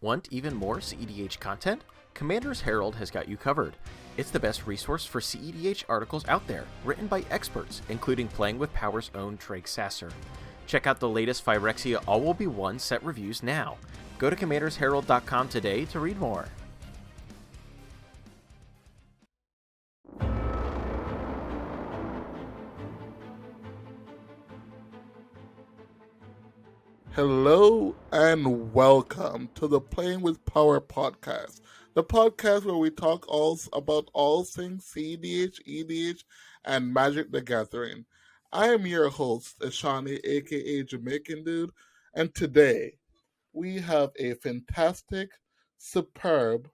Want even more CEDH content? Commander's Herald has got you covered. It's the best resource for CEDH articles out there, written by experts, including Playing with Power's own Treg Sasser. Check out the latest Phyrexia All Will Be One set reviews now. Go to commandersherald.com today to read more. Hello and welcome to the Playing with Power podcast, the podcast where we talk about all things CEDH, EDH, and Magic the Gathering. I am your host, Ashani, aka Jamaican Dude, and today we have a fantastic, superb,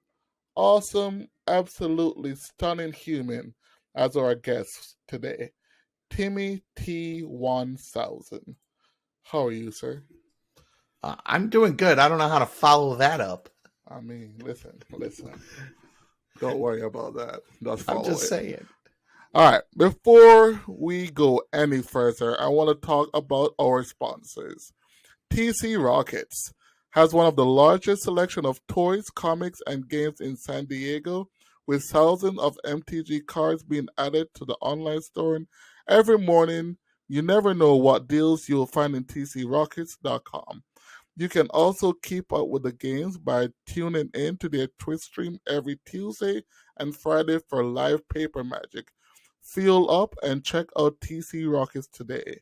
awesome, absolutely stunning human as our guest today, TimmyT 1000. How are you, sir? I'm doing good. I don't know how to follow that up. I mean, listen. Don't worry about that. I'm just saying. All right. Before we go any further, I want to talk about our sponsors. TC Rockets has one of the largest selection of toys, comics, and games in San Diego, with thousands of MTG cards being added to the online store every morning. You never know what deals you'll find in tcrockets.com. You can also keep up with the games by tuning in to their Twitch stream every Tuesday and Friday for live paper magic. Fuel up and check out TC Rockets today.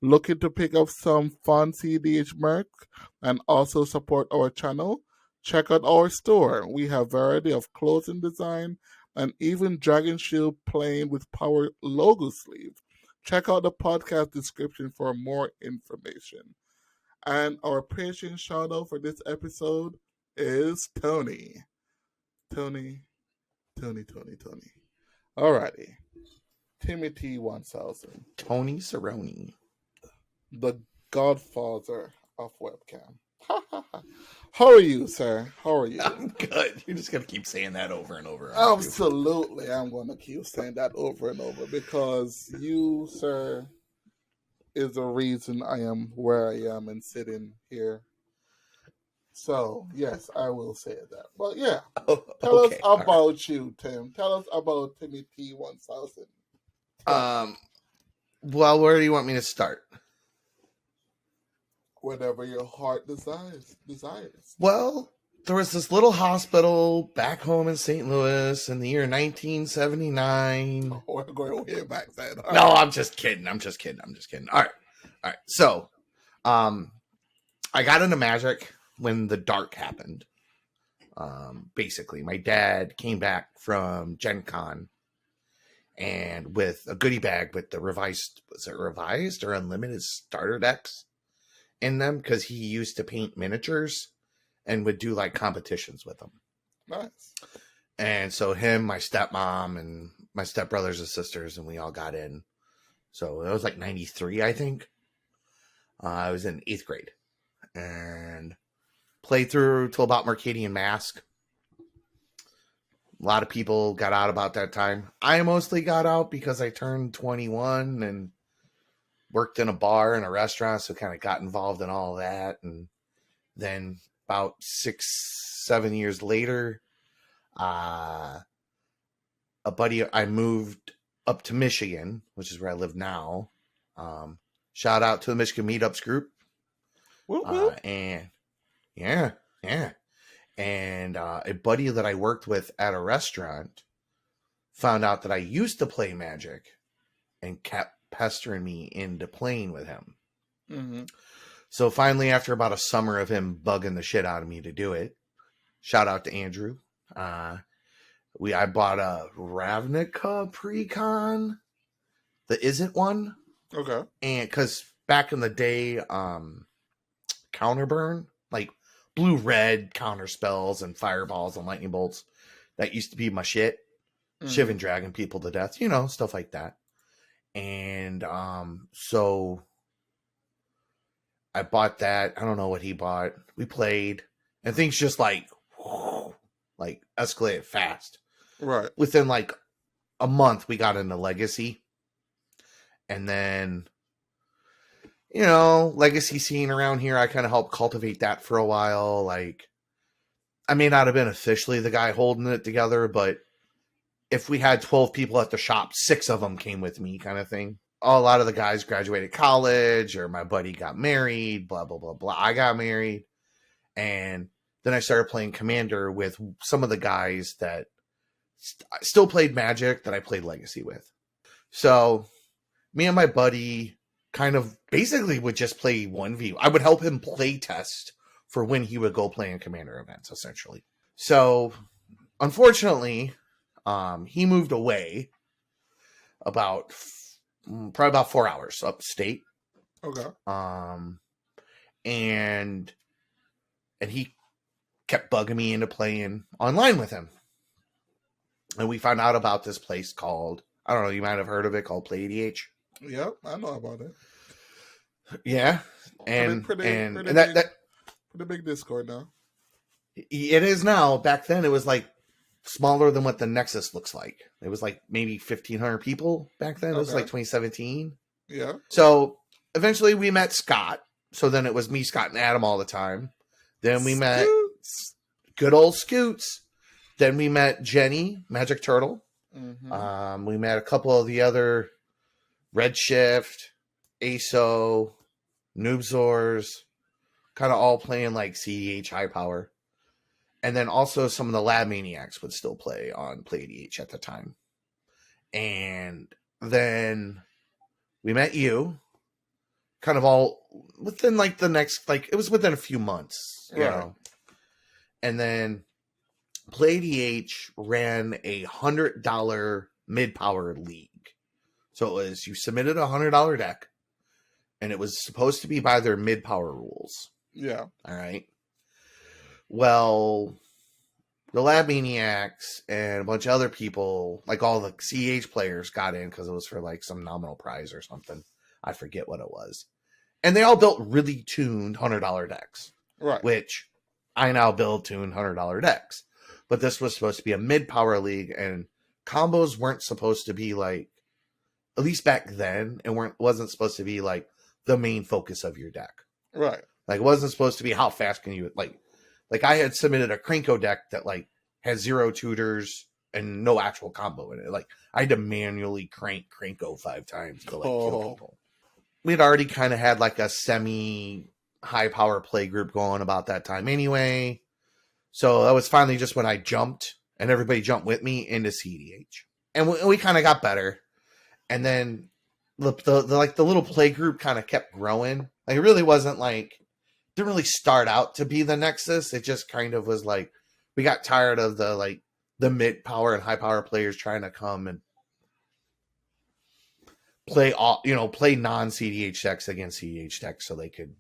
Looking to pick up some fun CDH merch and also support our channel? Check out our store. We have variety of clothing design and even Dragon Shield Playing with Power logo sleeve. Check out the podcast description for more information. And our patron shout out for this episode is Tony. Tony. Alrighty. TimmyT 1000. Tony Cerrone. The godfather of webcam. How are you, sir? How are you? I'm good. You're just going to keep saying that over and over. Absolutely. I'm going to keep saying that over and over because you, sir, is the reason I am where I am and sitting here. So, yes, I will say that. But yeah, tell us about you, Tim. Tell us about TimmyT 1000. Well, where do you want me to start? Whatever your heart desires. Well, there was this little hospital back home in St. Louis in the year 1979. Oh, we're going way back then. No, I'm just kidding. All right. So, I got into Magic when the dark happened. Basically, my dad came back from Gen Con and with a goodie bag with the revised or unlimited starter decks in them because he used to paint miniatures and would do like competitions with them. Nice. And so him, my stepmom, and my stepbrothers and sisters, and we all got in. So it was like 93, I think. I was in 8th grade and played through till about Mercadian Mask. A lot of people got out about that time. I mostly got out because I turned 21 and worked in a bar and a restaurant, so kind of got involved in all that. And then about 6-7 years later, I moved up to Michigan, which is where I live now. Shout out to the Michigan Meetups group. And yeah. And a buddy that I worked with at a restaurant found out that I used to play Magic and kept pestering me into playing with him. Mm-hmm. So finally, after about a summer of him bugging the shit out of me to do it, shout out to Andrew. I bought a Ravnica pre-con that isn't one. Okay. And because back in the day, counterburn, like blue-red counter spells and fireballs and lightning bolts, that used to be my shit. Mm-hmm. Shivin' Dragon people to death, stuff like that. And so I bought that. I don't know what he bought. We played, and things just like escalated fast. Right. Within like a month, we got into Legacy. And then, legacy scene around here, I kind of helped cultivate that for a while. Like, I may not have been officially the guy holding it together, but if we had 12 people at the shop, 6 of them came with me, kind of thing. A lot of the guys graduated college, or my buddy got married, blah, blah, blah, blah. I got married. And then I started playing Commander with some of the guys that still played Magic that I played Legacy with. So me and my buddy kind of basically would just play 1v. I would help him play test for when he would go play in Commander events, essentially. So unfortunately, he moved away probably about 4 hours upstate. Okay. And he kept bugging me into playing online with him. And we found out about this place called, I don't know, you might have heard of it, called CEDH. Yep, I know about it. Yeah. Pretty big Discord now. It is now. Back then, it was like smaller than what the Nexus looks like. It was like maybe 1,500 people back then. It was like 2017. Yeah. So eventually we met Scott. So then it was me, Scott, and Adam all the time. Then we met good old Scoots. Then we met Jenny, Magic Turtle. Mm-hmm. We met a couple of the other Redshift, ASO, Noobzors, kind of all playing like CEDH high power. And then also some of the Lab Maniacs would still play on CEDH at the time. And then we met you, kind of all within like the next, like it was within a few months, you know. And then CEDH ran a $100 mid-power league. So it was, you submitted a $100 deck, and it was supposed to be by their mid-power rules. Yeah. All right. Well, the Lab Maniacs and a bunch of other people, like all the CEH players, got in because it was for like some nominal prize or something. I forget what it was. And they all built really tuned $100 decks. Right. Which I now build tuned $100 decks. But this was supposed to be a mid-power league, and combos weren't supposed to be like, at least back then, and wasn't supposed to be like the main focus of your deck. Right. Like, it wasn't supposed to be how fast can you, like I had submitted a Krenko deck that like had 0 tutors and no actual combo in it. Like, I had to manually crank Krenko 5 times to like kill people. We'd already kind of had like a semi high power play group going about that time anyway. So that was finally just when I jumped, and everybody jumped with me into CEDH. And we kind of got better. And then the little play group kind of kept growing. Like, it really wasn't like, didn't really start out to be the Nexus. It just kind of was like, we got tired of the mid power and high power players trying to come and play non CEDH decks against CEDH decks so they could,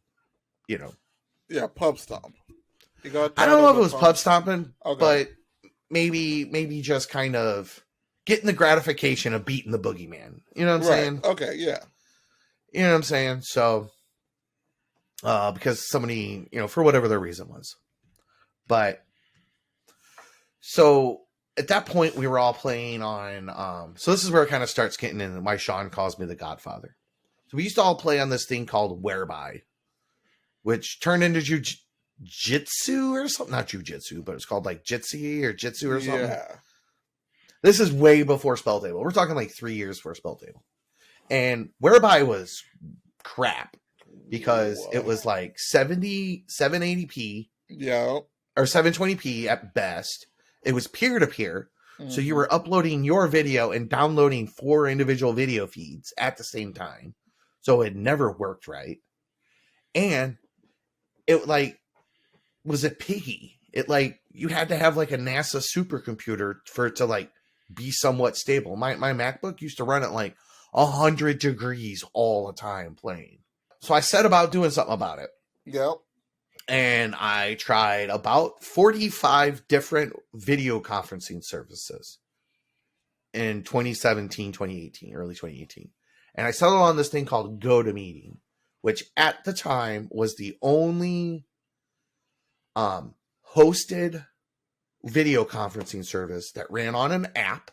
Yeah, pub stomp. I don't know if it was pub stomping, but maybe just kind of getting the gratification of beating the boogeyman. You know what I'm saying? Okay, yeah. You know what I'm saying? So, because somebody, for whatever their reason was. But, so, at that point, we were all playing on, so this is where it kind of starts getting in why Sean calls me the Godfather. So we used to all play on this thing called Whereby, which turned into Jitsu or something. Not Jujitsu, but it's called like Jitsi or Jitsu or something. Yeah. This is way before Spell Table. We're talking like 3 years before Spell Table. And Whereby was crap because it was like 780p. Yeah. Or 720p at best. It was peer-to-peer. Mm-hmm. So you were uploading your video and downloading 4 individual video feeds at the same time. So it never worked right. And it was it piggy? It you had to have like a NASA supercomputer for it to be somewhat stable. My MacBook used to run at 100 degrees all the time playing. So I set about doing something about it. Yep. And I tried about 45 different video conferencing services in 2017, 2018, early 2018. And I settled on this thing called GoToMeeting, which at the time was the only hosted video conferencing service that ran on an app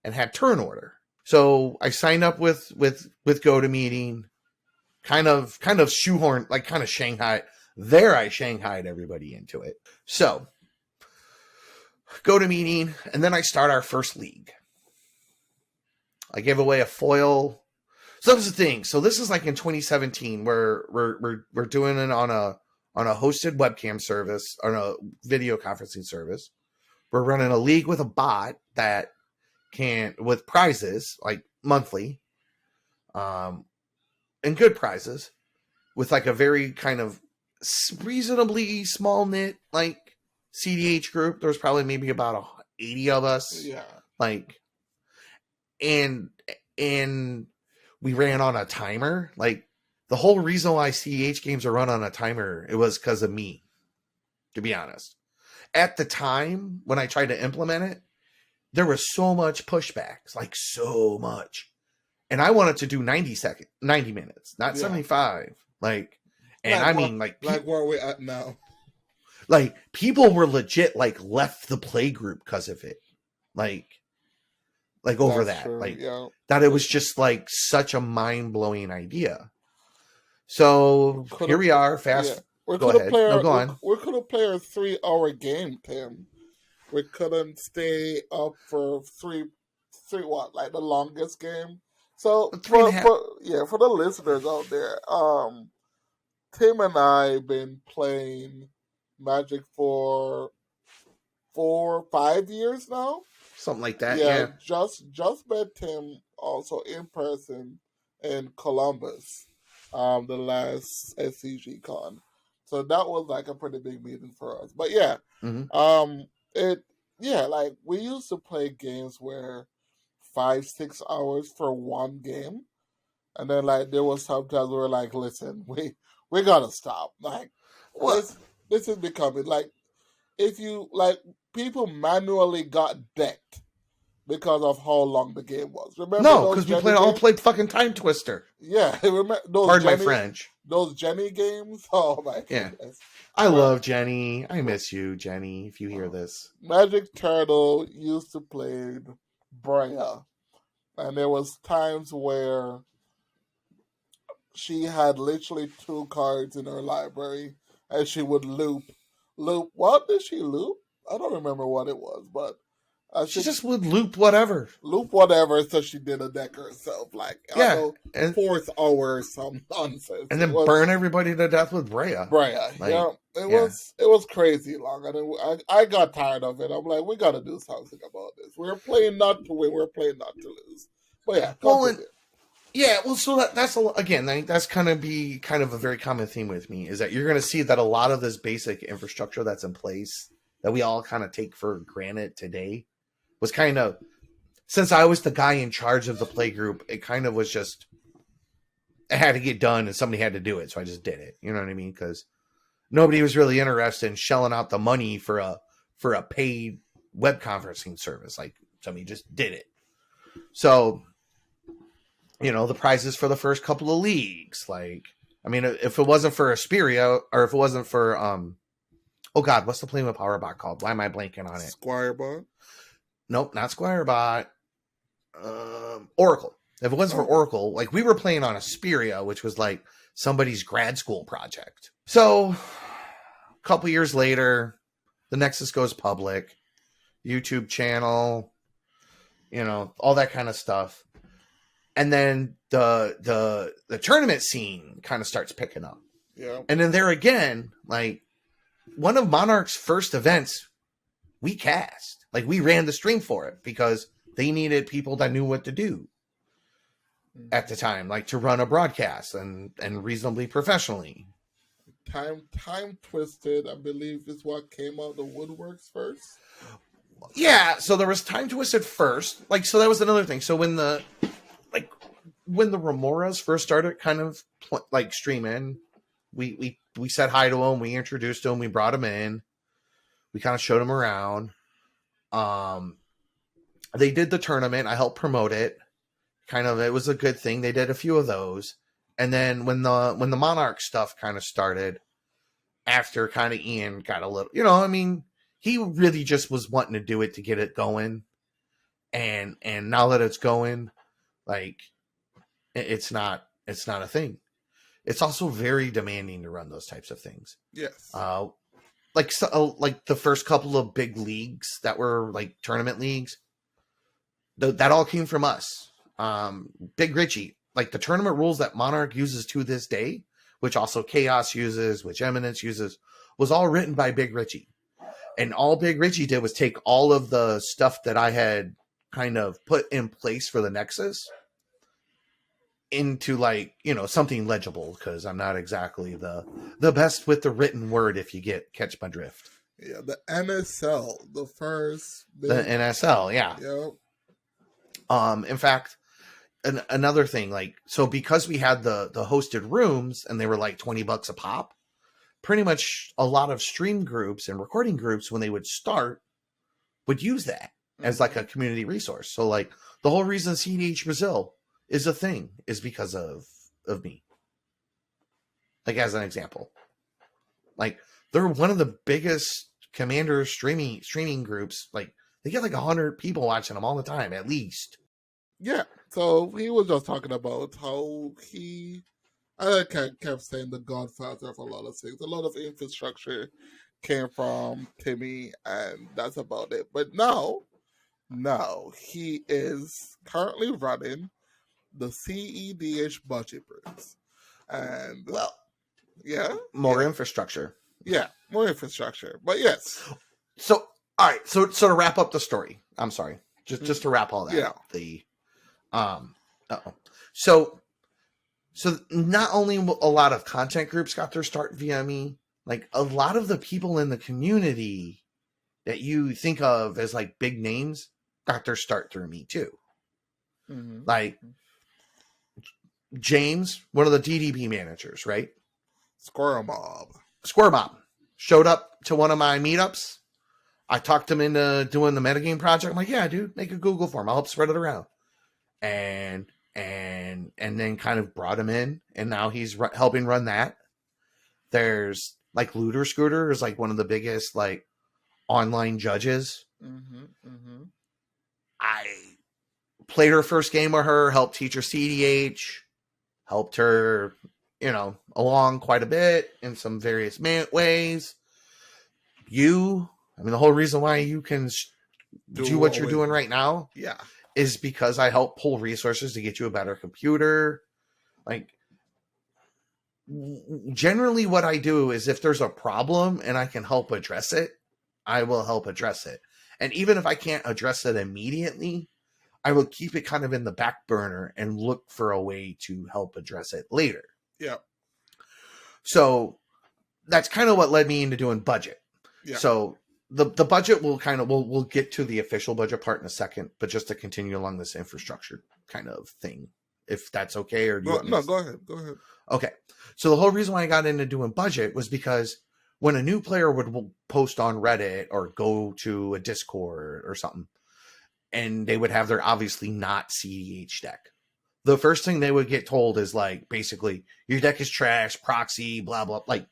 and had turn order. So I signed up with GoToMeeting, kind of shoehorned, kind of Shanghai. There I Shanghaied everybody into it. So Go to meeting, and then I start our first league. I give away a foil. So that's the thing. So this is like in 2017, where we're doing it on a hosted webcam service, on a video conferencing service. We're running a league with a bot that can, with prizes like monthly, and good prizes, with like a very kind of reasonably small knit like CDH group. There's probably maybe about 80 of us. Yeah. Like, and we ran on a timer. Like, the whole reason why CEH games are run on a timer, it was because of me, to be honest. At the time, when I tried to implement it, there was so much pushbacks, like so much. And I wanted to do 90 minutes, not 75. Like, and I mean, like where we at now. Like, people were legit, like, left the play group because of it. Like over That's that. true, Like, yeah. that it was just, like, such a mind-blowing idea. So, here we are, fast. We Go ahead. No, go on. We could have played a 3-hour game, Tim. We couldn't stay up for three what, like the longest game? So, for the listeners out there, Tim and I been playing Magic for 4 or 5 years now. Something like that, yeah. Just met Tim also in person in Columbus, the last SCG con. So that was like a pretty big meeting for us. But yeah, like we used to play games where 5-6 hours for one game, and then like there was sometimes we were like, listen, we gotta stop. Like, this is becoming like, if you like, people manually got decked because of how long the game was. Remember? No, because we all played fucking Time Twister. Yeah, remember those? Pardon my French. Those Jenny games. Oh my goodness. Yeah. I love Jenny. I miss you, Jenny. If you hear this, Magic Turtle used to play Brea, and there was times where she had literally 2 cards in her library, and she would loop. What did she loop? I don't remember what it was, but she just would loop whatever. So she did a deck herself. Like, and 4th hour or some nonsense. And then burn everybody to death with Brea. Like, yeah. It was crazy long. And I got tired of it. I'm like, we got to do something about this. We're playing not to win. We're playing not to lose. But yeah. So that's again, I think that's kind of a very common theme with me, is that you're going to see that a lot of this basic infrastructure that's in place that we all kind of take for granted today was kind of, since I was the guy in charge of the play group, it kind of was just, it had to get done and somebody had to do it. So I just did it. You know what I mean? Because nobody was really interested in shelling out the money for a paid web conferencing service. Like, somebody just did it. So, the prizes for the first couple of leagues, like, I mean, if it wasn't for Asperia, or if it wasn't for, oh God, what's the play with Powerbot called? Why am I blanking on it? Squirebot? Nope, not Squirebot. Oracle. If it wasn't for Oracle, like, we were playing on Asperia, which was like somebody's grad school project. So, a couple years later, the Nexus goes public, YouTube channel, all that kind of stuff. And then the tournament scene kind of starts picking up. Yeah. And then there again, like, one of Monarch's first events, we cast. Like, we ran the stream for it because they needed people that knew what to do at the time, like to run a broadcast and reasonably professionally. Time Twisted, I believe, is what came out the woodworks first. Yeah, so there was Time Twisted first. Like, so that was another thing. So when the Remoras first started kind of like streaming, we said hi to them, we introduced them, we brought them in, we kind of showed them around. They did the tournament. I helped promote it. It was a good thing. They did a few of those. And then when the Monarch stuff kind of started, after kind of Ian got a little, he really just was wanting to do it to get it going. And now that it's going, like, it's not a thing. It's also very demanding to run those types of things. Yes. like the first couple of big leagues that were like tournament leagues, that all came from us. Big Richie, like the tournament rules that Monarch uses to this day, which also Chaos uses, which Eminence uses, was all written by Big Richie. And all Big Richie did was take all of the stuff that I had kind of put in place for the Nexus into like, something legible, because I'm not exactly the best with the written word, if you catch my drift. Yeah, the NSL, the first the NSL, yeah. Yep. In fact, another thing, like, so because we had the hosted rooms and they were like $20 a pop, pretty much a lot of stream groups and recording groups, when they would start, would use that as like a community resource. So like the whole reason CEDH Brazil is a thing is because of me. Like, as an example, like they're one of the biggest Commander streaming groups. Like they get like 100 people watching them all the time, at least. Yeah. So he was just talking about how I kept saying the godfather of a lot of things. A lot of infrastructure came from Timmy, and that's about it. But now he is currently running the CEDH budget Brews. And well, yeah, more infrastructure. Yeah, more infrastructure. But yes. So all right, so to wrap up the story, I'm sorry, just to wrap all that up. So not only a lot of content groups got their start via me, like a lot of the people in the community that you think of as like big names got their start through me too. Mm-hmm. Like James, one of the DDB managers, right? Squirrel Mob showed up to one of my meetups. I talked him into doing the metagame project. I'm like, yeah, dude, make a Google form. I'll help spread it around. And then kind of brought him in, and now he's helping run that. There's like Looter Scooter is like one of the biggest like online judges. I played her first game with her, helped teach her CEDH, helped her, along quite a bit in some various ways. The whole reason why you can do what you're doing right now, is because I help pull resources to get you a better computer. Like, generally what I do is if there's a problem and I can help address it, I will help address it. And even if I can't address it immediately, I will keep it kind of in the back burner and look for a way to help address it later. Yeah. So that's kind of what led me into doing budget. Yeah. So the budget we'll get to the official budget part in a second, but just to continue along this infrastructure kind of thing, if that's okay, or go ahead. Okay. So the whole reason why I got into doing budget was because when a new player would post on Reddit or go to a Discord or something, and they would have their obviously not CEDH deck, the first thing they would get told is like, basically, your deck is trash, proxy, blah, blah, like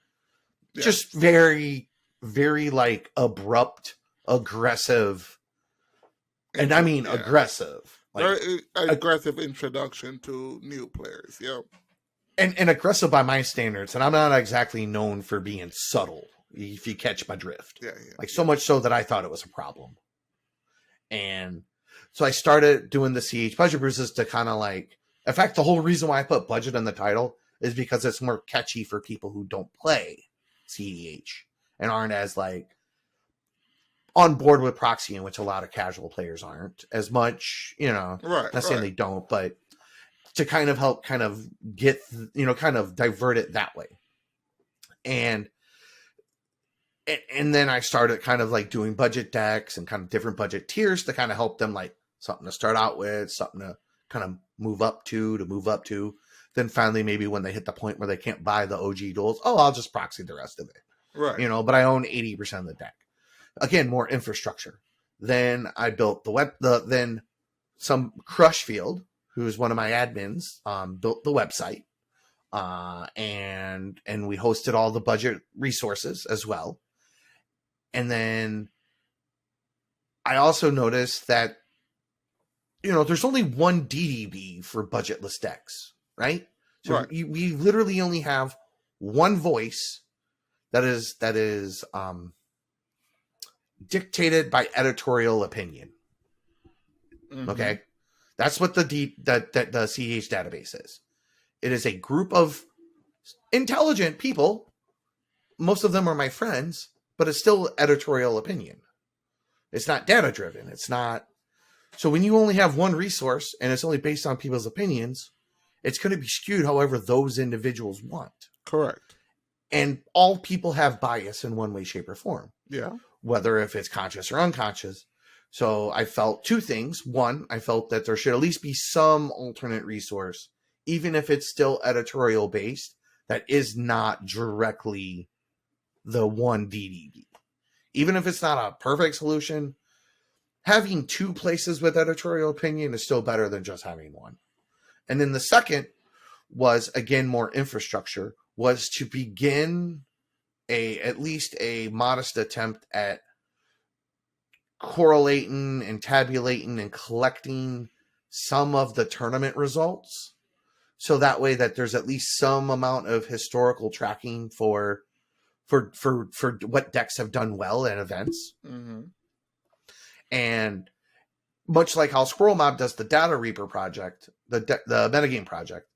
just very, very like abrupt, aggressive. And I mean aggressive. Like, very aggressive introduction to new players. Yeah. And aggressive by my standards. And I'm not exactly known for being subtle, if you catch my drift. So much so that I thought it was a problem. And so I started doing the CH budget bruises to kind of like, in fact, the whole reason why I put budget in the title is because it's more catchy for people who don't play CEDH and aren't as like on board with proxy, in which a lot of casual players aren't as much, not saying they don't, but to kind of help kind of get, kind of divert it that way. And then I started kind of like doing budget decks and kind of different budget tiers to kind of help them, like something to start out with, something to kind of move up to. Then finally, maybe when they hit the point where they can't buy the OG duels, I'll just proxy the rest of it. Right. But I own 80% of the deck. Again, more infrastructure. Then I built then some Crushfield, who's one of my admins, built the website. And we hosted all the budget resources as well. And then I also noticed that, there's only one DDB for budgetless decks, right? So we literally only have one voice that is dictated by editorial opinion. Mm-hmm. Okay, that's what the CEDH database is. It is a group of intelligent people. Most of them are my friends, but it's still editorial opinion. It's not data driven. It's not. So when you only have one resource and it's only based on people's opinions, it's going to be skewed however those individuals want. Correct. And all people have bias in one way, shape, or form. Yeah. Whether if it's conscious or unconscious. So I felt two things. One, I felt that there should at least be some alternate resource, even if it's still editorial based, that is not directly the one DDD. Even if it's not a perfect solution, having two places with editorial opinion is still better than just having one. And then the second was, again, more infrastructure, was to begin at least a modest attempt at correlating and tabulating and collecting some of the tournament results. So that way that there's at least some amount of historical tracking for what decks have done well in events. Mm-hmm. And much like how Squirrel Mob does the Data Reaper project, the metagame project,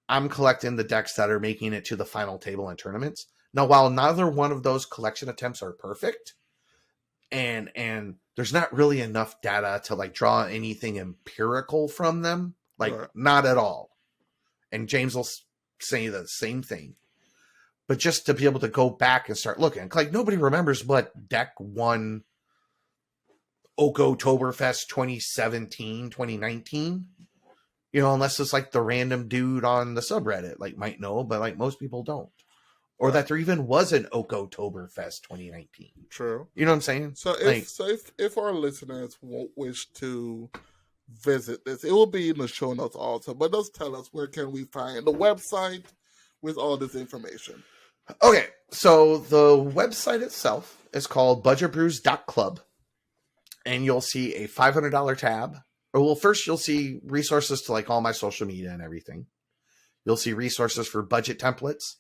I'm collecting the decks that are making it to the final table in tournaments. Now, while neither one of those collection attempts are perfect, and there's not really enough data to like draw anything empirical from them, like Right. not at all. And James will say the same thing. But just to be able to go back and start looking, like nobody remembers what deck won Oktoberfest 2017, 2019. You know, unless it's like the random dude on the subreddit, like might know, but like most people don't. Or that there even was an Oktoberfest 2019. True. You know what I'm saying? So if our listeners won't wish to visit this, it will be in the show notes also. But just tell us, where can we find the website with all this information? Okay, so the website itself is called budgetbrews.club, and you'll see a $500 tab. Well, first you'll see resources to like all my social media and everything. You'll see resources for budget templates,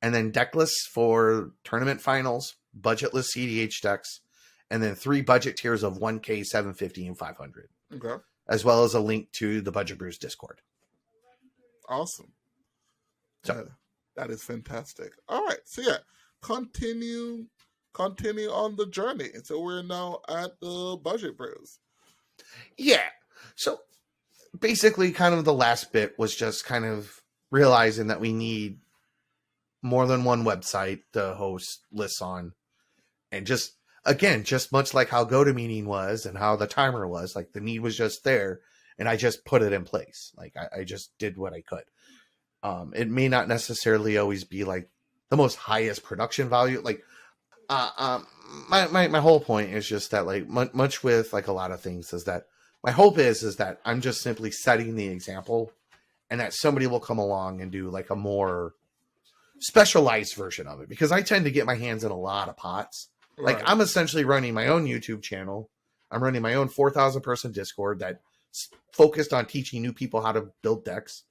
and then deck lists for tournament finals, budgetless CEDH decks, and then 3 budget tiers of 1K, 750, and 500. Okay. As well as a link to the Budget Brews Discord. Awesome. So that is fantastic. All right. So yeah, continue on the journey. So we're now at the Budget Brews. Yeah. So basically kind of the last bit was just kind of realizing that we need more than one website to host lists on. And just, again, just much like how GoToMeeting was and how the timer was, like the need was just there and I just put it in place. Like I just did what I could. It may not necessarily always be like the most highest production value. Like, my whole point is just that like much with like a lot of things is that my hope is that I'm just simply setting the example and that somebody will come along and do like a more specialized version of it, because I tend to get my hands in a lot of pots. Right. Like I'm essentially running my own YouTube channel. I'm running my own 4,000 person Discord that's focused on teaching new people how to build decks.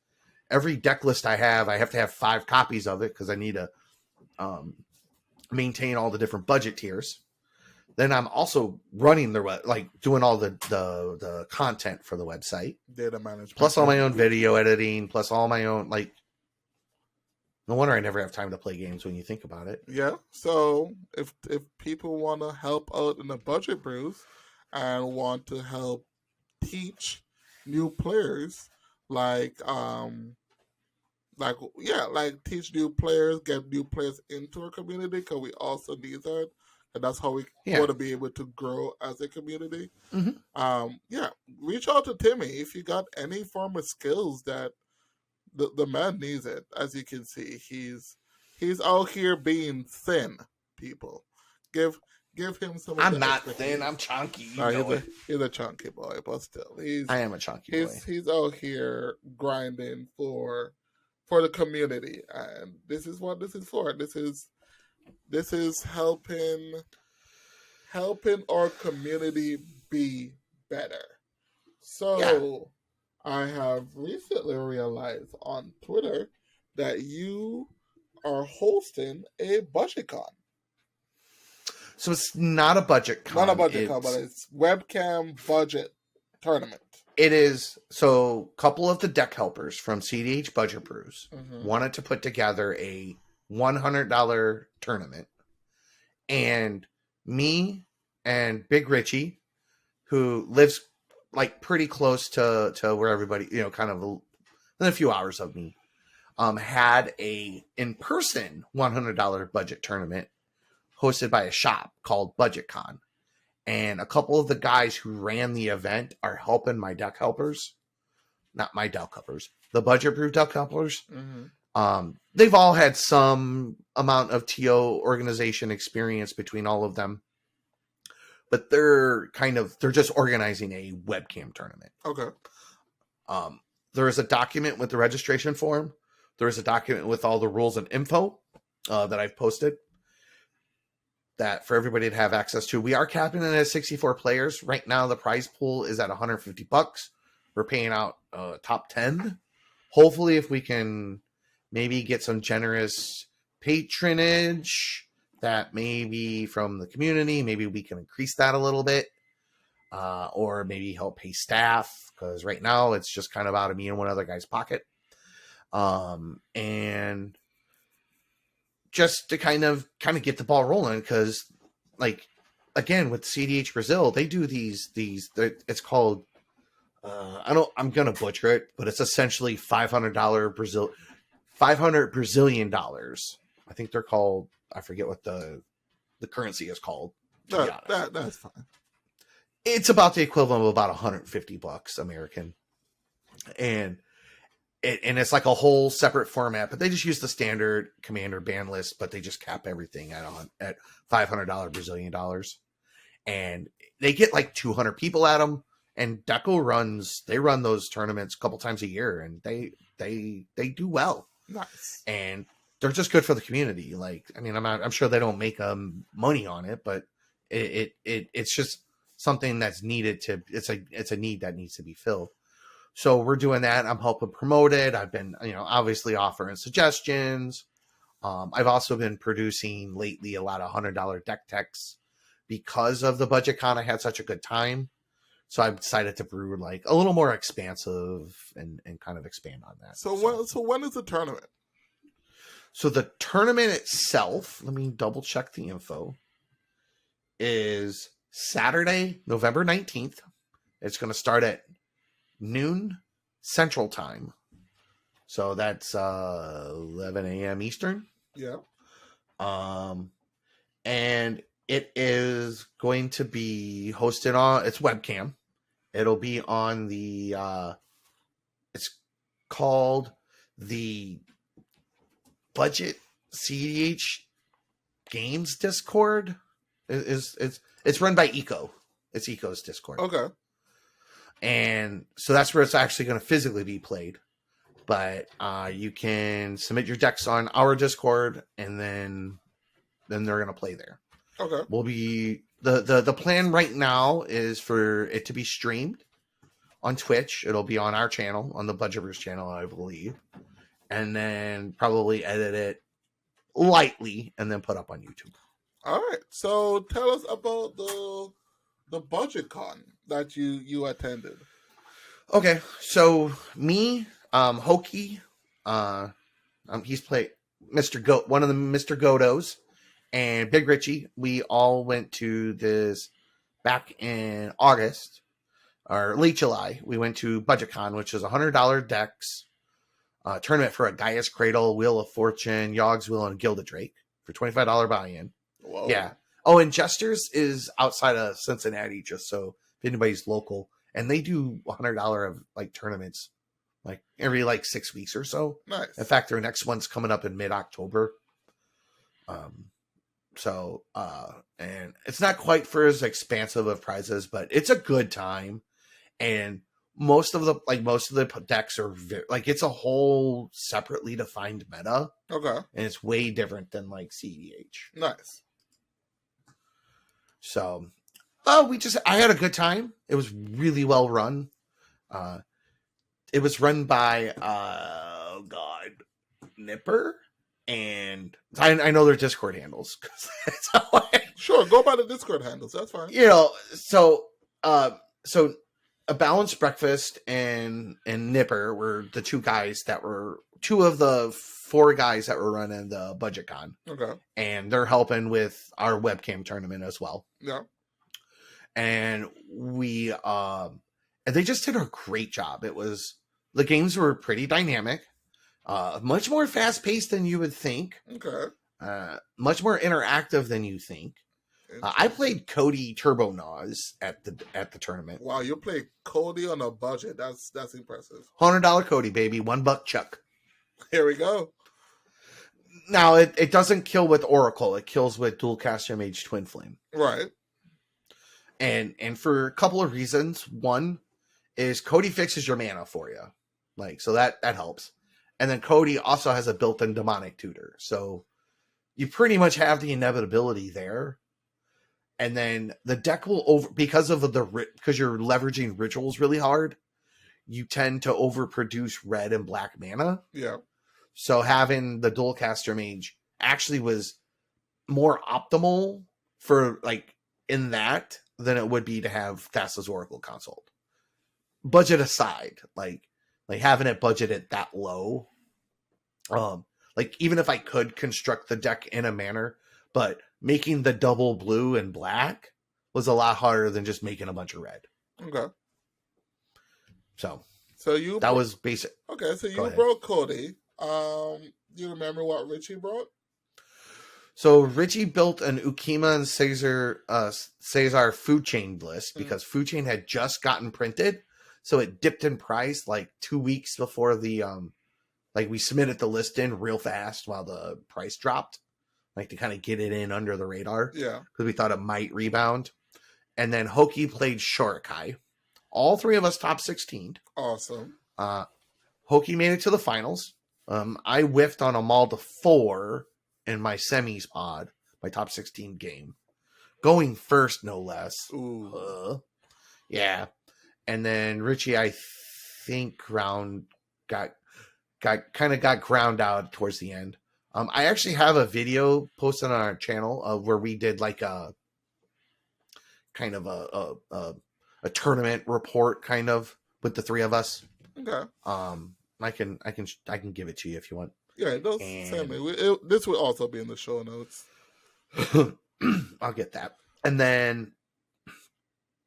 Every deck list I have to have 5 copies of it because I need to maintain all the different budget tiers. Then I'm also running doing all the content for the website, data management, plus all my own video editing, plus all my own like. No wonder I never have time to play games when you think about it. Yeah. So if people want to help out in the Budget Brews and want to help teach new players, teach new players, get new players into our community, because we also need that, and that's how we want to be able to grow as a community. Mm-hmm. Reach out to Timmy if you got any form of skills that the man needs it. As you can see, he's out here being thin. People, give him some. I'm not thin. I'm chunky. He's a chunky boy, but still, I am a chunky boy. He's out here grinding for the community, and this is what this is for. This is helping our community be better. So I have recently realized on Twitter that you are hosting a budget con. So it's not a budget con. Not a budget con, but it's webcam budget tournament. It is. So a couple of the deck helpers from CEDH Budget Brews wanted to put together a $100 tournament. And me and Big Richie, who lives like pretty close to where everybody, kind of within a few hours of me, had a in-person $100 budget tournament hosted by a shop called Budget Con. And a couple of the guys who ran the event are helping my deck helpers. Not my deck helpers. The Budget Brew deck helpers. They've all had some amount of TO organization experience between all of them. But they're just organizing a webcam tournament. Okay. There is a document with the registration form. There is a document with all the rules and info that I've posted that for everybody to have access to. We are capping it at 64 players. Right now, the prize pool is at $150. We're paying out top 10. Hopefully, if we can maybe get some generous patronage that maybe from the community, maybe we can increase that a little bit, or maybe help pay staff, because right now it's just kind of out of me and one other guy's pocket. And just to kind of get the ball rolling, because like, again, with CEDH Brazil, they do these it's called, I'm going to butcher it, but it's essentially $500 Brazilian dollars. I think they're called, I forget what the currency is called. That's fine. It's about the equivalent of about $150 American. And it's like a whole separate format, but they just use the standard commander ban list, but they just cap everything at $500 Brazilian dollars. And they get like 200 people at them. And Deco run those tournaments a couple times a year, and they do well. Nice. And they're just good for the community. Like, I mean, I'm sure they don't make money on it, but it's just something that's needed it's a need that needs to be filled. So we're doing that. I'm helping promote it. I've been, obviously offering suggestions. I've also been producing lately a lot of $100 deck techs because of the budget con. I had such a good time. So I've decided to brew like a little more expansive and kind of expand on that. So when is the tournament? So the tournament itself, let me double check the info, is Saturday, November 19th. It's going to start at noon Central Time. So that's 11 a.m. Eastern. Yeah. And it is going to be hosted on, it's webcam. It'll be on the, it's called the Budget CEDH Games Discord. It's run by Eco. It's Eco's Discord. Okay. And so that's where it's actually going to physically be played. But you can submit your decks on our Discord, and then they're going to play there. Okay. We'll be the plan right now is for it to be streamed on Twitch. It'll be on our channel, on the Budget Brews channel, I believe, and then probably edit it lightly and then put up on YouTube. All right. So tell us about the budget con that you attended. Okay, so me, Hokey, he's played Mr. Goat, one of the Mr. Godos, and Big Richie. We all went to this back in August or late July. We went to BudgetCon, which is $100 decks tournament for a Gaia's Cradle, Wheel of Fortune, Yogg's Wheel, and Gilded Drake for $25 buy-in. Whoa. Yeah. Oh, and Jesters is outside of Cincinnati, just so if anybody's local, and they do $100 of like tournaments, like every like 6 weeks or so. Nice. In fact, their next one's coming up in mid-October. And it's not quite for as expansive of prizes, but it's a good time. And most of the decks are it's a whole separately defined meta. Okay. And it's way different than like CEDH. Nice. So, I had a good time. It was really well run. It was run by, Nipper and I know their Discord handles. That's how Sure, go by the Discord handles. That's fine. so a balanced breakfast and Nipper were the two of the 4 guys that were running the budget con. Okay. And they're helping with our webcam tournament as well. Yeah. And we and they just did a great job. The games were pretty dynamic, much more fast paced than you would think. Okay. Much more interactive than you think. I played Cody Turbo Nose at the tournament. Wow, you played Cody on a budget. That's impressive. $100 Cody, baby. $1 Chuck. Here we go. Now it doesn't kill with Oracle. It kills with Dualcaster Mage Twin Flame. Right. And for a couple of reasons. One is Cody fixes your mana for you. So that helps. And then Cody also has a built-in demonic tutor. So you pretty much have the inevitability there. And then the deck will because you're leveraging rituals really hard, you tend to overproduce red and black mana. Yeah. So having the Dualcaster Mage actually was more optimal for in that than it would be to have Thassa's Oracle Consult. Budget aside, having it budgeted that low, even if I could construct the deck in a manner, but making the double blue and black was a lot harder than just making a bunch of red. Okay. So that was basic. Okay, so you brought Cody. Do you remember what Richie brought? So Richie built an Ukima and Caesar food chain list because food chain had just gotten printed. So it dipped in price 2 weeks before the we submitted the list in real fast while the price dropped. To kind of get it in under the radar. Yeah. Because we thought it might rebound. And then Hoki played Shorikai. All 3 of us top 16. Awesome. Hoki made it to the finals. I whiffed on a Maul to 4 in my semis pod, my top 16 game. Going first, no less. Ooh. Yeah. And then Richie, I think, got ground out towards the end. I actually have a video posted on our channel where we did a kind of a tournament report kind of with the 3 of us. Okay. I can give it to you if you want. Yeah, don't send me. This will also be in the show notes. I'll get that. And then,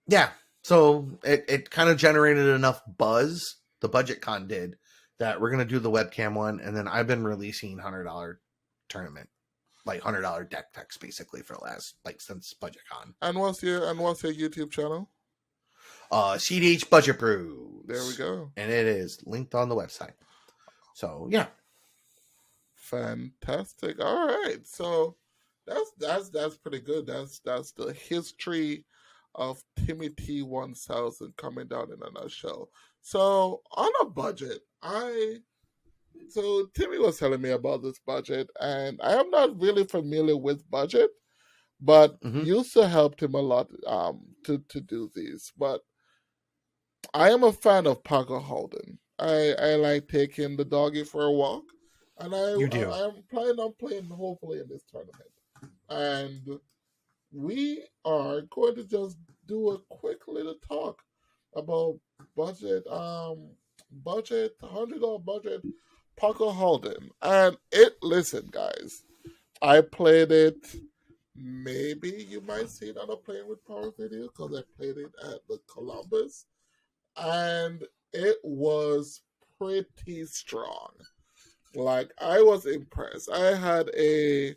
yeah, so it kind of generated enough buzz. The budget con did. That we're gonna do the webcam one, and then I've been releasing $100 tournament, $100 deck packs basically for the last since BudgetCon. And what's your YouTube channel? CEDH Budget Brews. There we go. And it is linked on the website. So yeah, fantastic. All right, so that's pretty good. That's the history of TimmyT 1000 coming down in a nutshell. So on a budget, so Timmy was telling me about this budget, and I am not really familiar with budget, but used to help him a lot to do these. But I am a fan of Paco Holden. I like taking the doggy for a walk, and I'm planning on playing hopefully in this tournament. And we are going to just do a quick little talk about budget, $100 budget, Paco Holden. And listen, guys, I played it. Maybe you might see it on a Playing with Power video because I played it at the Columbus. And it was pretty strong. I was impressed. I had a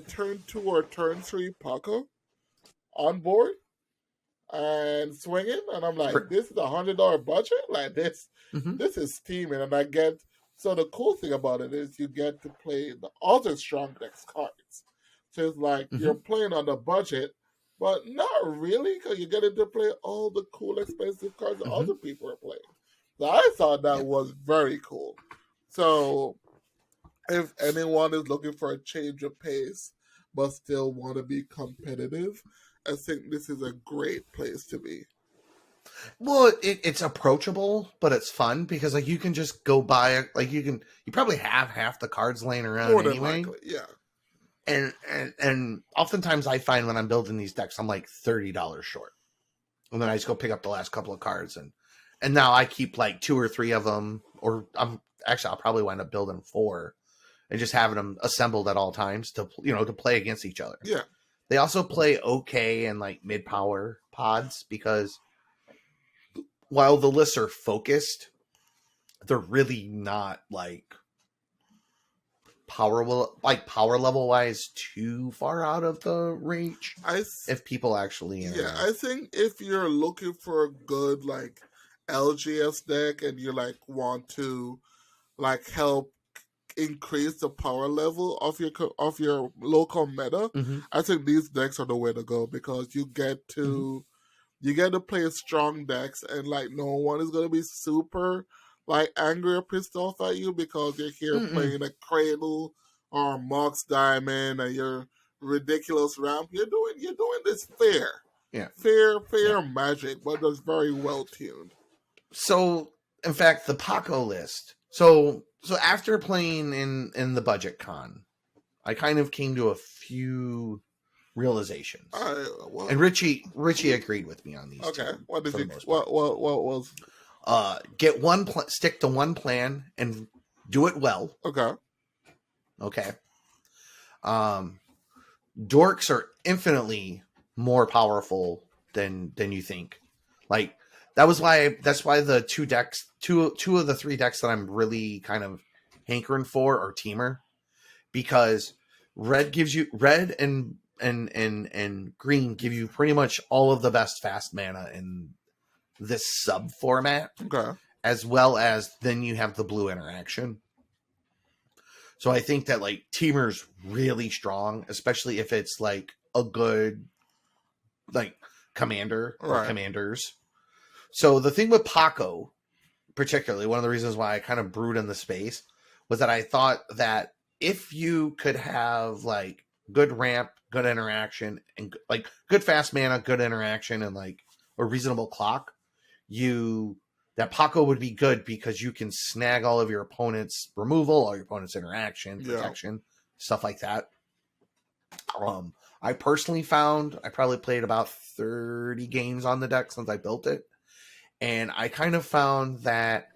turn 2 or turn 3 Paco on board and swinging, and I'm like, this is $100 budget? This is steaming, and I get, so the cool thing about it is you get to play the other strong decks cards. So it's you're playing on the budget, but not really, because you get to play all the cool, expensive cards that other people are playing. So I thought that was very cool. So if anyone is looking for a change of pace, but still want to be competitive, I think this is a great place to be. Well, it's approachable, but it's fun because like you can just go buy you probably have half the cards laying around More than anyway. likely, yeah. And oftentimes I find when I'm building these decks, I'm like $30 short, and then I just go pick up the last couple of cards, and now I keep like 2 or 3 of them, or I'll probably wind up building 4, and just having them assembled at all times to play against each other. Yeah. They also play okay in like mid power pods because while the lists are focused, they're really not like power level wise too far out of the range. If people actually interact. I think if you're looking for a good like LGS deck and you like want to like help increase the power level of your local meta, I think these decks are the way to go because you get to play strong decks and like no one is gonna be super like angry or pissed off at you because you're here playing a Cradle or Mox Diamond and your ridiculous ramp. You're doing this fair. Yeah. Fair Magic, but it's very well tuned. So in fact the Paco list. So after playing in the budget con, I kind of came to a few realizations. And Richie agreed with me on these. Okay. Two, what was stick to one plan and do it well. Okay. Dorks are infinitely more powerful than you think. Like that's why the two of the 3 decks that I'm really kind of hankering for are Teamer, because red and green give you pretty much all of the best fast mana in this sub format. Okay. As well as then you have the blue interaction. So I think that like Teamer's really strong, especially if it's like a good like commander or commanders. So the thing with Paco, particularly, one of the reasons why I kind of brewed in the space was that I thought that if you could have like good ramp, good interaction, and like good fast mana, good interaction, and like a reasonable clock, that Paco would be good because you can snag all of your opponent's removal, all your opponent's interaction, protection, stuff like that. I personally found I probably played about 30 games on the deck since I built it. And I kind of found that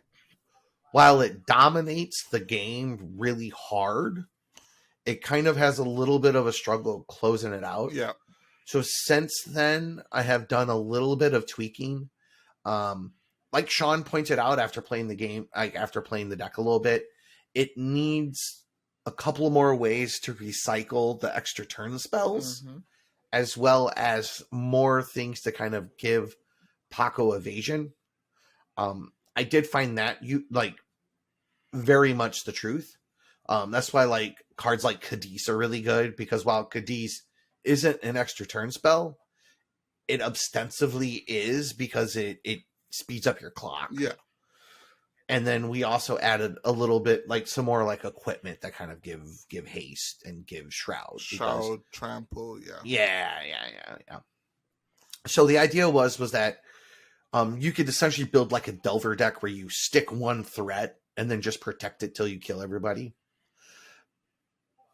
while it dominates the game really hard, it kind of has a little bit of a struggle closing it out. Yeah. So since then, I have done a little bit of tweaking. Like Sean pointed out after playing the game, after playing the deck a little bit, it needs a couple more ways to recycle the extra turn spells, as well as more things to kind of give Paco evasion. I did find that very much the truth. That's why like cards like Cadiz are really good, because while Cadiz isn't an extra turn spell, it ostensibly is because it speeds up your clock. Yeah. And then we also added a little bit like some more like equipment that kind of give haste and give shroud. Trample, yeah. Yeah. So the idea was that you could essentially build like a Delver deck where you stick one threat and then just protect it till you kill everybody.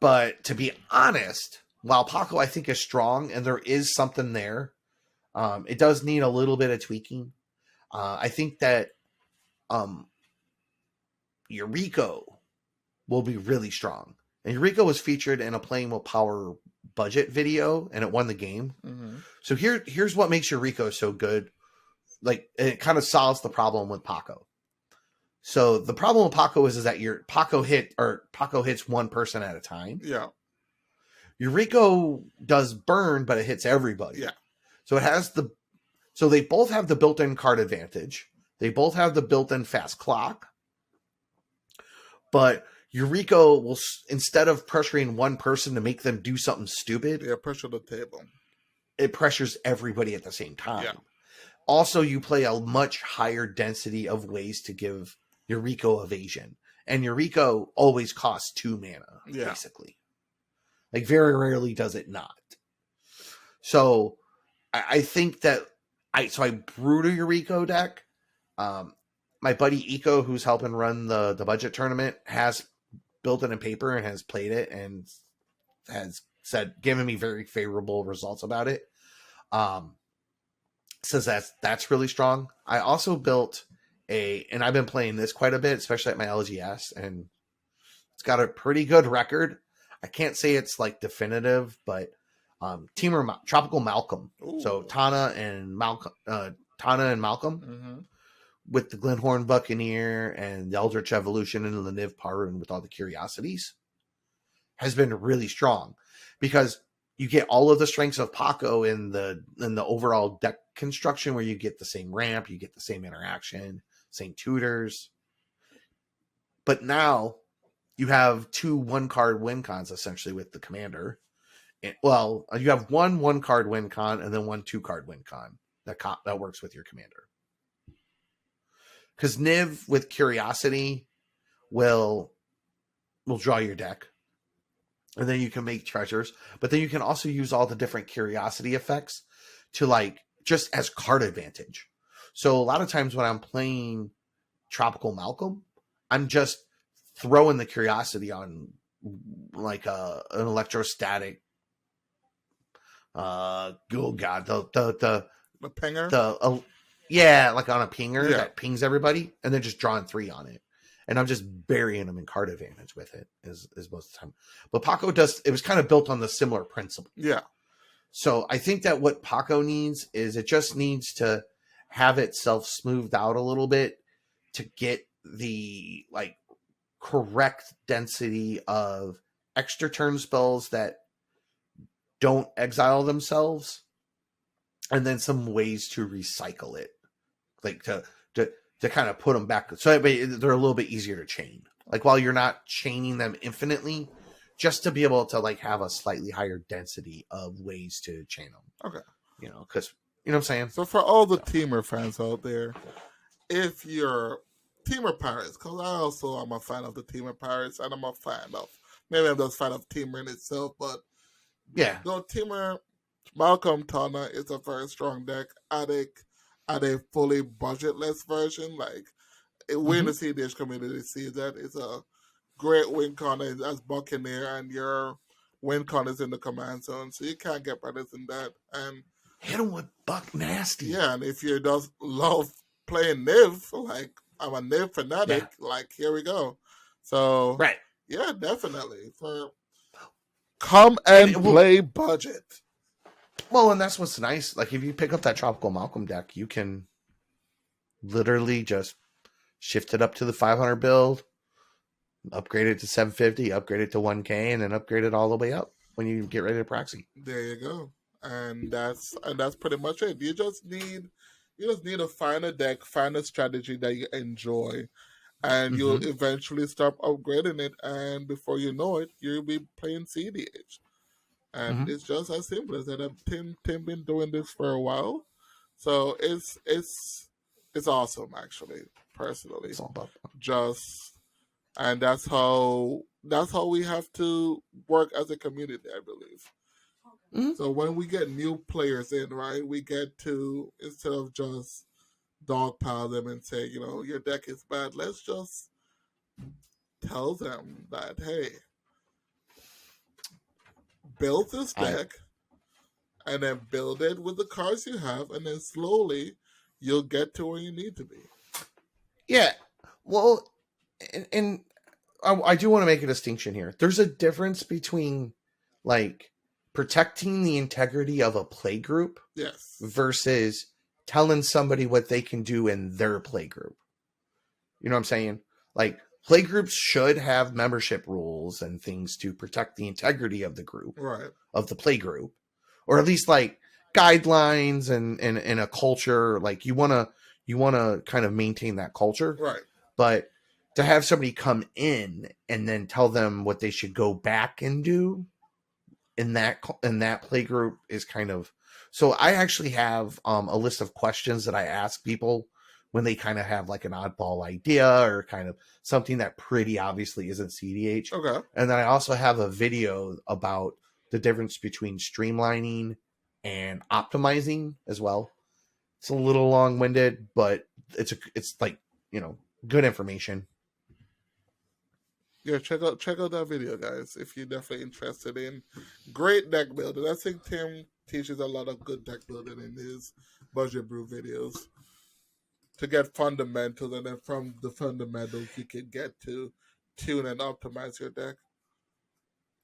But to be honest, while Paco I think is strong and there is something there, it does need a little bit of tweaking. I think that Yuriko will be really strong. And Yuriko was featured in a Playing with Power budget video, and it won the game. So here's what makes Yuriko so good. Like, it kind of solves the problem with Paco. So the problem with Paco is that your Paco hits one person at a time. Yeah. Yuriko does burn, but it hits everybody. Yeah. So they both have the built-in card advantage. They both have the built-in fast clock. But Yuriko will, instead of pressuring one person to make them do something stupid, pressure the table. It pressures everybody at the same time. Yeah. Also, you play a much higher density of ways to give Yuriko evasion. And Yuriko always costs 2 mana, basically. Like, very rarely does it not. So, I think that I brewed a Eureka deck. My buddy Eco, who's helping run the budget tournament, has built it in paper and has played it and has given me very favorable results about it. Says that's really strong. I also built and I've been playing this quite a bit, especially at my LGS, and it's got a pretty good record. I can't say it's like definitive, but Tropical Malcolm. Ooh. So Tana and Malcolm Mm-hmm. with the Glenhorn Buccaneer and the Eldritch Evolution and the Niv Parun with all the curiosities has been really strong because you get all of the strengths of Paco in the overall deck construction, where you get the same ramp, you get the same interaction, same tutors. But now you have 2 1-card win cons essentially with the commander. Well, you have 1 1-card win con and then 1 2-card win con that works with your commander. Because Niv with curiosity will draw your deck. And then you can make treasures. But then you can also use all the different curiosity effects to like just as card advantage. So a lot of times when I'm playing Tropical Malcolm, I'm just throwing the curiosity on like an electrostatic oh god, the pinger? Yeah, like on a pinger that pings everybody, and then just drawing 3 on it. And I'm just burying them in card advantage with it is most of the time. But Paco it was kind of built on the similar principle. Yeah. So I think that what Paco needs is it just needs to have itself smoothed out a little bit to get the like correct density of extra turn spells that don't exile themselves, and then some ways to recycle it, like to kind of put them back so they're a little bit easier to chain. Like while you're not chaining them infinitely, just to be able to like have a slightly higher density of ways to chain them. Okay, because you know what I'm saying. So for all the Teamer fans out there, if you're Teamer Pirates, because I also am a fan of the Teamer Pirates, and I'm a fan of I'm just a fan of Teamer in itself, but yeah, no, Teamer Malcolm Tana is a very strong deck. At a fully budgetless version, like we in the CEDH community see that it's a great win con as Buccaneer, and your win con is in the command zone, so you can't get better than that. And hit him with Buck Nasty. Yeah, and if you just love playing Niv, like I'm a Niv fanatic, like here we go. So right, yeah, definitely for come and play budget. Well, and that's what's nice. Like, if you pick up that Tropical Malcolm deck, you can literally just shift it up to the 500 build, upgrade it to 750, upgrade it to 1K, and then upgrade it all the way up when you get ready to proxy. There you go. And that's pretty much it. You just need to find a deck, find a strategy that you enjoy, and you'll eventually start upgrading it. And before you know it, you'll be playing CEDH. And it's just as simple as that. Tim been doing this for a while, so it's awesome actually. Personally, it's all about and that's how we have to work as a community, I believe. So when we get new players in, right, we get to, instead of just dogpile them and say, your deck is bad, let's just tell them that, hey, build this deck and then build it with the cards you have, and then slowly you'll get to where you need to be. Yeah. Well, and I do want to make a distinction here. There's a difference between like protecting the integrity of a play group versus telling somebody what they can do in their play group. You know what I'm saying? Like, play groups should have membership rules and things to protect the integrity of the group, right? Of the play group, or at least like guidelines and a culture. Like you want to kind of maintain that culture, right? But to have somebody come in and then tell them what they should go back and do in that play group is kind of. So I actually have a list of questions that I ask people when they kind of have like an oddball idea or kind of something that pretty obviously isn't CEDH. Okay. And then I also have a video about the difference between streamlining and optimizing as well. It's a little long-winded, but it's like, good information. Yeah, check out that video, guys, if you're definitely interested in great deck building. I think Tim teaches a lot of good deck building in his Budget Brew videos to get fundamentals, and then from the fundamentals you can get to tune and optimize your deck.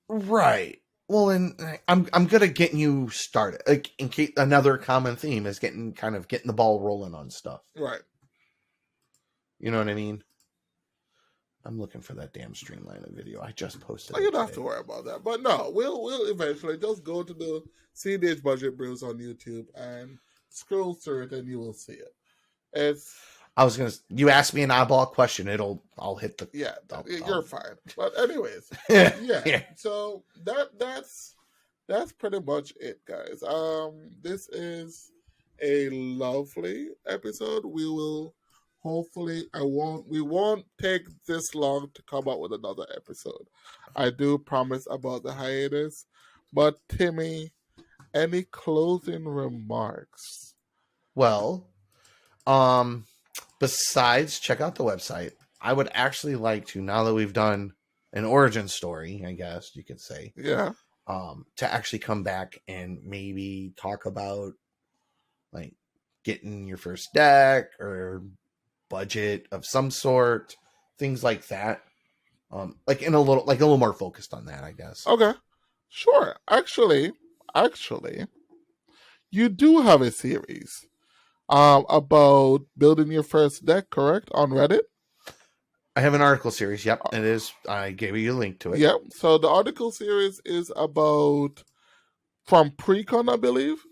Right. Well, and I'm good at getting you started. Like, in case another common theme is getting the ball rolling on stuff. Right. You know what I mean? I'm looking for that damn Streamliner video. I just posted it. You don't have to worry about that. But no, we'll eventually just go to the CEDH Budget Brews on YouTube and scroll through it, and you will see it. You asked me an oddball question. I'll hit the. Yeah, you're fine. But anyways, yeah. So that's pretty much it, guys. This is a lovely episode. We will hopefully we won't take this long to come up with another episode. I do promise about the hiatus. But Timmy, any closing remarks? Well, besides check out the website, I would actually like to, now that we've done an origin story, I guess you could say, to actually come back and maybe talk about like getting your first deck or budget of some sort, things like that. Like a little more focused on that, I guess. Okay, sure. Actually, you do have a series about building your first deck, correct? On Reddit? I have an article series. Yep, it is. I gave you a link to it. Yep. So the article series is about from Precon, I believe.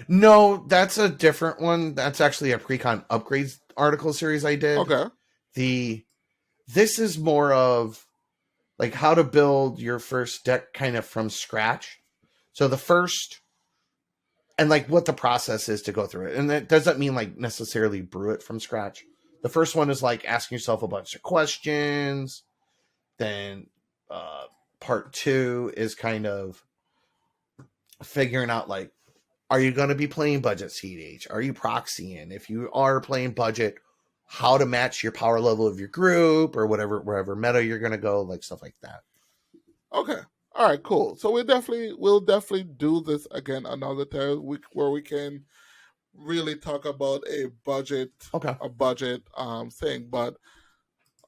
No, that's a different one. That's actually a Precon upgrades article series I did. Okay. This is more of like how to build your first deck kind of from scratch. So the first, and like what the process is to go through it. And that doesn't mean like necessarily brew it from scratch. The first one is like asking yourself a bunch of questions. Then part 2 is kind of figuring out like, are you going to be playing budget CEDH? Are you proxying? If you are playing budget, how to match your power level of your group or wherever meta you're going to go, like stuff like that. Okay. All right, cool. So we'll definitely do this again another time where we can really talk about a budget thing. But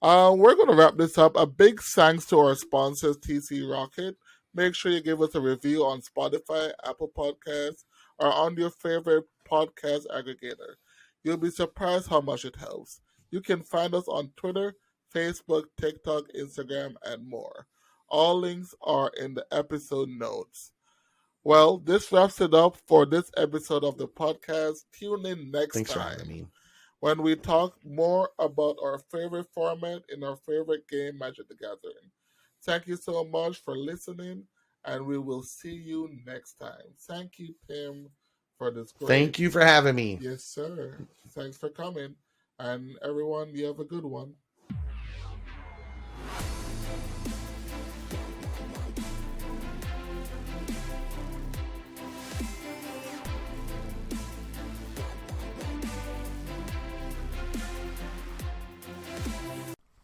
we're going to wrap this up. A big thanks to our sponsors, TC Rocket. Make sure you give us a review on Spotify, Apple Podcasts, or on your favorite podcast aggregator. You'll be surprised how much it helps. You can find us on Twitter, Facebook, TikTok, Instagram, and more. All links are in the episode notes. Well, this wraps it up for this episode of the podcast. Tune in next time when we talk more about our favorite format in our favorite game, Magic the Gathering. Thank you so much for listening, and we will see you next time. Thank you, Tim, for this great... Thank you for having me. Yes, sir. Thanks for coming. And everyone, you have a good one.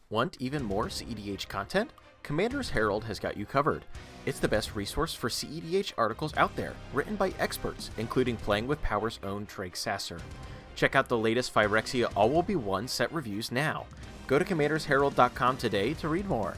Want even more CEDH content? Commander's Herald has got you covered. It's the best resource for CEDH articles out there, written by experts, including Playing with Power's own Treg Sasser. Check out the latest Phyrexia All Will Be One set reviews now. Go to commandersherald.com today to read more.